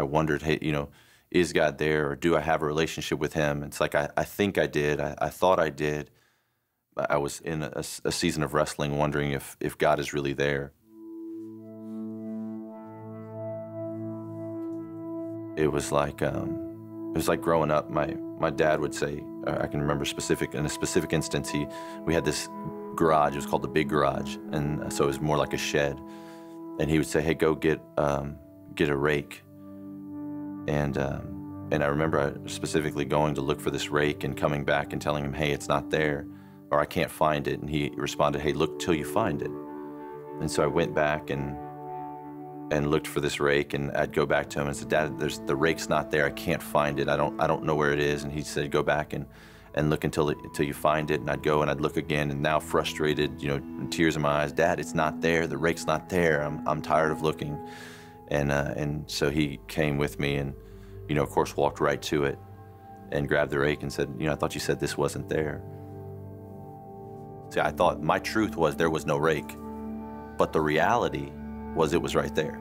I wondered, hey, is God there, or do I have a relationship with him? It's like, I think I did. I thought I did. I was in a season of wrestling, wondering if God is really there. It was like growing up. My dad would say, I can remember in a specific instance, we had this garage. It was called the big garage, and so it was more like a shed. And he would say, "Hey, go get a rake." And I remember specifically going to look for this rake and coming back and telling him, "Hey, it's not there," or "I can't find it." And he responded, "Hey, look till you find it." And so I went back and looked for this rake, and I'd go back to him and said, "Dad, the rake's not there. I can't find it. I don't know where it is." And he said, "Go back and look until you find it." And I'd go and I'd look again, and now frustrated, tears in my eyes, "Dad, it's not there. The rake's not there. I'm tired of looking." And so he came with me and, of course, walked right to it and grabbed the rake and said, "I thought you said this wasn't there." See, I thought my truth was there was no rake, but the reality was it was right there.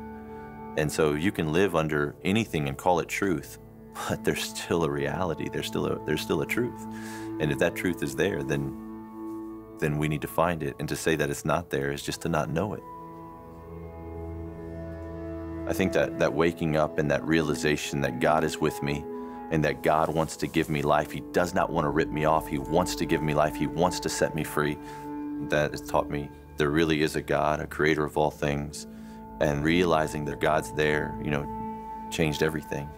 And so you can live under anything and call it truth, but there's still a reality. There's still a truth. And if that truth is there, then we need to find it. And to say that it's not there is just to not know it. I think that waking up and that realization that God is with me and that God wants to give me life. He does not want to rip me off. He wants to give me life. He wants to set me free. That has taught me there really is a God, a creator of all things, and realizing that God's there, changed everything.